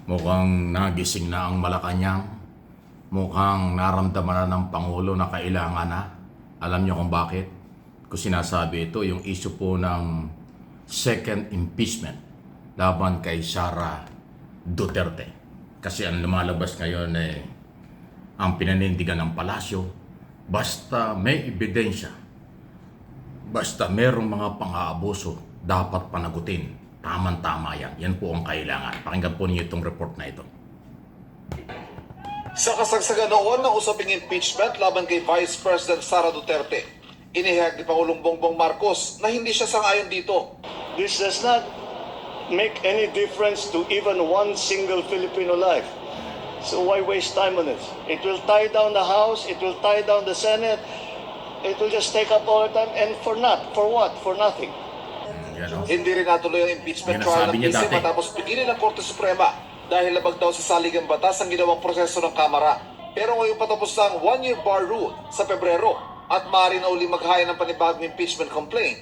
Mukhang nagising na ang Malacanang. Mukhang naramdaman na ng Pangulo na kailangan na. Alam niyo kung bakit? Kung sinasabi ito, yung issue po ng second impeachment laban kay Sara Duterte. Kasi ang lumalabas ngayon ang pinanindigan ng palasyo, basta may ebidensya, basta merong mga pang-aabuso, dapat panagutin. Tama-tama yan. Yan po ang kailangan. Pakinggan po niyo itong report na ito. Sa kasagsagan noon ng usaping impeachment laban kay Vice President Sara Duterte, inihayag ni Pangulong Bongbong Marcos na hindi siya sang-ayon dito. This does not make any difference to even one single Filipino life. So why waste time on it? It will tie down the House, it will tie down the Senate, it will just take up all the time, and for what? For nothing. Yan, oh. Hindi rin natuloy ang impeachment Yan ang trial sabi ng niya PC dati. matapos pigilin ng Korte Suprema dahil labag daw sa saligang batas ang ginawang proseso ng Kamara. Pero ngayon patapos na ang one-year bar rule sa Pebrero at maaari na uli maghaya ng panibagong impeachment complaint.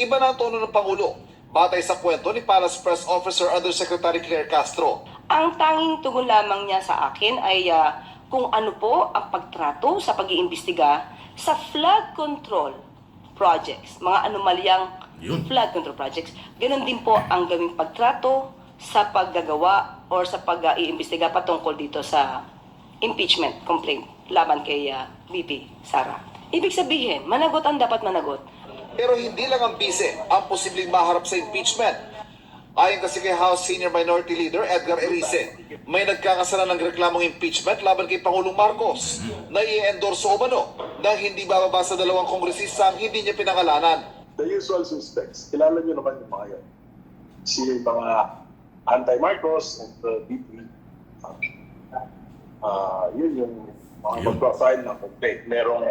Iba na ang tono ng Pangulo, batay sa kwento ni Palace Press Officer Undersecretary Claire Castro. Ang tanging tugon lamang niya sa akin ay kung ano po ang pagtrato sa pag-iimbestiga sa flood control projects, mga anomalyang Yun. flood control projects. Ganon din po ang gawing pagtrato sa paggagawa or sa pag-iimbestiga patungkol dito sa impeachment complaint laban kay VP Sara. Ibig sabihin, managot ang dapat managot. Pero hindi lang ang bise ang posibleng maharap sa impeachment. Ayon kasi kay House Senior Minority Leader Edgar Erice, may nagkakasala ng reklamong impeachment laban kay Pangulong Marcos na i-endorso umano nang hindi bababa sa dalawang kongresista ang hindi niya pinangalanan. The usual suspects, kilala niyo naman yung mga yan. Si mga anti-Marcos and the BP. Yun yung mga Yun. mag-file ng complaint. Merong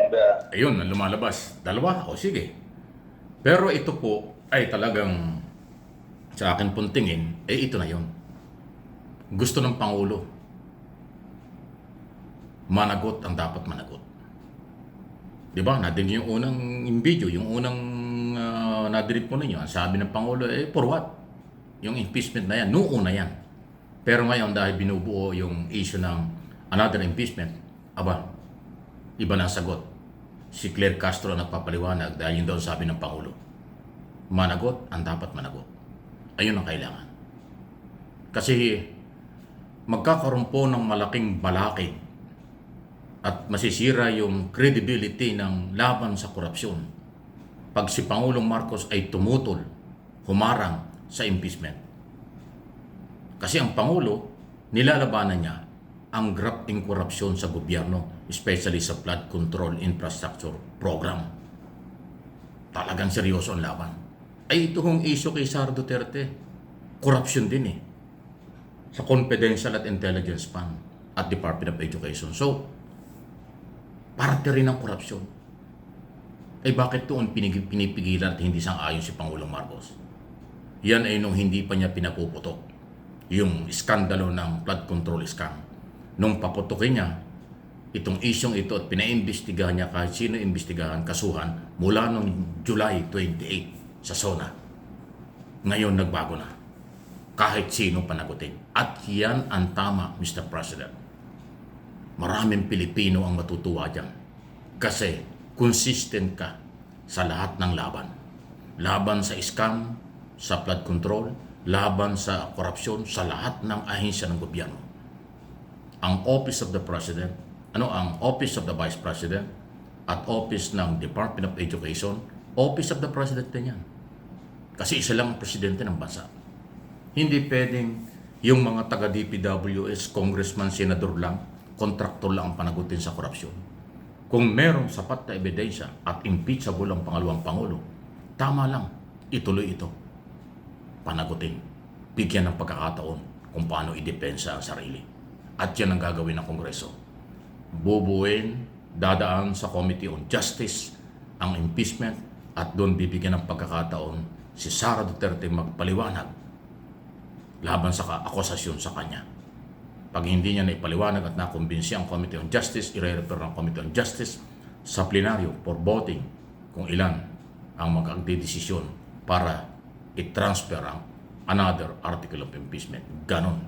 Ayun, ang lumalabas. Dalawa? O sige. Pero ito po ay talagang sa akin pong tingin, ito na yon. Gusto ng Pangulo. Managot ang dapat managot. Diba? Nadinig yung unang video, yung unang nadrip po ninyo. Ang sabi ng Pangulo, for what? Yung impeachment na yan, noong una yan. Pero ngayon dahil binubuo yung issue ng another impeachment, iba na ang sagot. Si Claire Castro ang nagpapaliwanag dahil yun daw sabi ng Pangulo. Managot ang dapat managot. Ayun ang kailangan. Kasi magkakaroon po ng malaking balakid at masisira yung credibility ng laban sa korupsyon pag si Pangulong Marcos ay tumutol, humarang sa impeachment. Kasi ang Pangulo, nilalabanan niya ang grafting korupsyon sa gobyerno, especially sa flood control infrastructure program. Talagang seryoso ang laban. Ay ito hong issue kay Sara Duterte. Korupsyon din sa Confidential at Intelligence Fund at Department of Education. So, parte rin ng korupsyon. Ay bakit doon pinipigilan at hindi sang-ayon si Pangulong Marcos? Yan ay nung hindi pa niya pinapuputok yung iskandalo ng flood control scam. Nung paputukin niya itong isyong ito at pinaimbestigahan niya kahit sino imbestigahan, kasuhan mula noong July 28 sa SONA. Ngayon nagbago na. Kahit sino panagutin. At yan ang tama, Mr. President. Maraming Pilipino ang matutuwa dyan. Kasi consistent ka sa lahat ng laban. Laban sa scam, sa flood control, laban sa korupsyon, sa lahat ng ahensya ng gobyerno. Ang Office of the President, ang Office of the Vice President, at Office ng Department of Education, Office of the President din yan. Kasi isa lang ang presidente ng bansa. Hindi pwedeng yung mga taga-DPWS, congressman, senador lang, kontraktor lang ang panagutin sa korupsyon. Kung merong sapat na ebidensya at impeachable ang pangalawang Pangulo, tama lang, ituloy ito. Panagutin. Bigyan ng pagkakataon kung paano idepensa ang sarili. At yan ang gagawin ng Kongreso. Bubuin, dadaan sa Committee on Justice ang impeachment at doon bibigyan ng pagkakataon si Sara Duterte magpaliwanag laban sa akusasyon sa kanya. Pag hindi niya naipaliwanag at nakumbinsi ang Committee on Justice, i-refer ng Committee on Justice sa plenaryo for voting kung ilan ang magdedesisyon para i-transfer ang another article of impeachment. Ganon.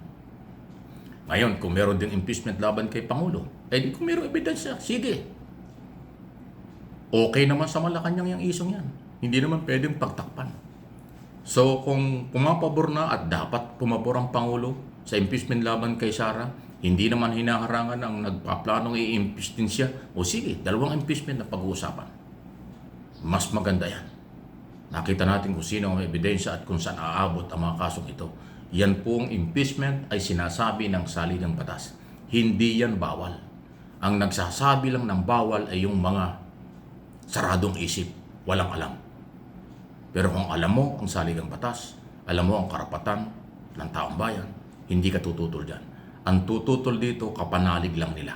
Ngayon, kung meron ding impeachment laban kay Pangulo, eh di kung meron ebidensya, sige. Okay naman sa Malacanang yung isong yan. Hindi naman pwedeng pagtakpan. So kung pumapabor na at dapat pumabor ang Pangulo sa impeachment laban kay Sara, hindi naman hinaharangan ang nagpaplanong i-impeach din siya, o sige, dalawang impeachment na pag-uusapan. Mas maganda yan. Nakita natin kung sino ang ebidensya at kung saan aabot ang mga kasong ito. Yan pong impeachment ay sinasabi ng saligang batas. Hindi yan bawal. Ang nagsasabi lang ng bawal ay yung mga saradong isip, walang alam. Pero kung alam mo ang saligang batas, alam mo ang karapatan ng taong bayan, hindi ka tututol dyan. Ang tututol dito, kapanalig lang nila.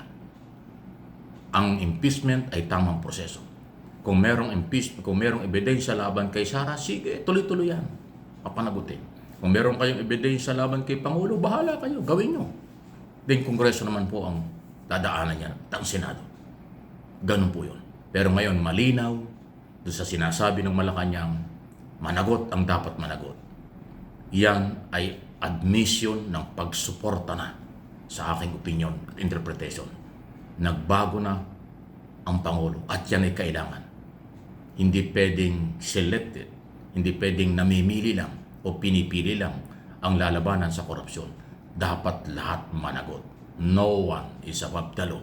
Ang impeachment ay tamang proseso. Kung merong impeachment, kung merong ebidensya laban kay Sara, sige, tuloy-tuloy yan. Papanagutin. Kung meron kayong ebidensya laban kay Pangulo, bahala kayo, gawin nyo. Then Kongreso naman po ang dadaanan niya, at ang Senado. Ganun po yun. Pero ngayon, malinaw, doon sa sinasabi ng Malacanang, managot ang dapat managot. Yan ay admission ng pagsuporta na sa aking opinion at interpretation. Nagbago na ang Pangulo at yan ay kailangan. Hindi pwedeng selected, hindi pwedeng namimili lang o pinipili lang ang lalabanan sa korupsyon. Dapat lahat managot. No one is above the law.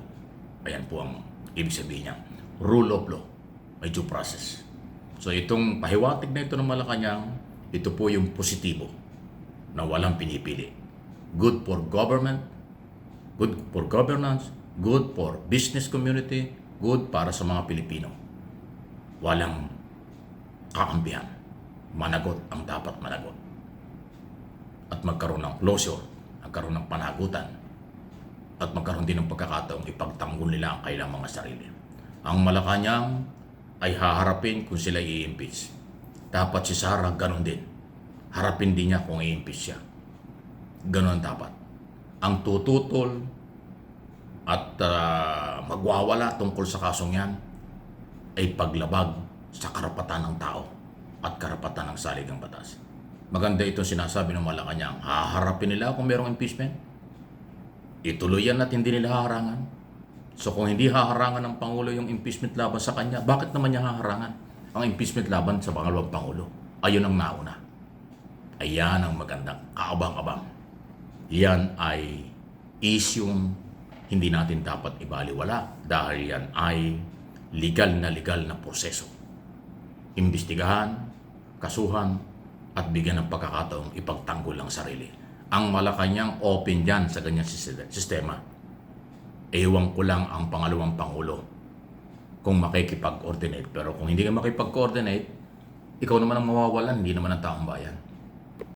Ayan po ang ibig sabihin niya. Rule of law. May due process. So itong pahiwatig na ito ng Malacanang, ito po yung positibo na walang pinipili. Good for government, good for governance, good for business community, good para sa mga Pilipino. Walang kakampihan. Managot ang dapat managot. At magkaroon ng closure, magkaroon ng panagutan, at magkaroon din ng pagkakataong ipagtanggol nila ang kailang mga sarili. Ang Malacanang ay haharapin kung sila i-impeach. Dapat si Sara ganon din. Harapin din niya kung i-impeach siya. Ganon dapat. Ang tututol at magwawala tungkol sa kasong yan ay paglabag sa karapatan ng tao at karapatan ng saligang batas. Maganda itong sinasabi ng Malacanang. Haharapin nila kung merong impeachment. Ituloy yan at hindi nila haharangan. So kung hindi haharangan ng Pangulo yung impeachment laban sa kanya, bakit naman niya haharangan ang impeachment laban sa pangalawang Pangulo? Ayun ang nauna. Ayan ang magandang kaabang-abang. Yan ay isyong hindi natin dapat ibaliwala dahil yan ay legal na proseso. Imbestigahan, kasuhan, at bigyan ng pagkakataong ipagtanggol ang sarili. Ang Malacanang open dyan sa ganyang sistema. Ewan ko lang ang pangalawang Pangulo kung makikipag-coordinate. Pero kung hindi ka makipag-coordinate, ikaw naman ang mawawalan, hindi naman ang taong bayan.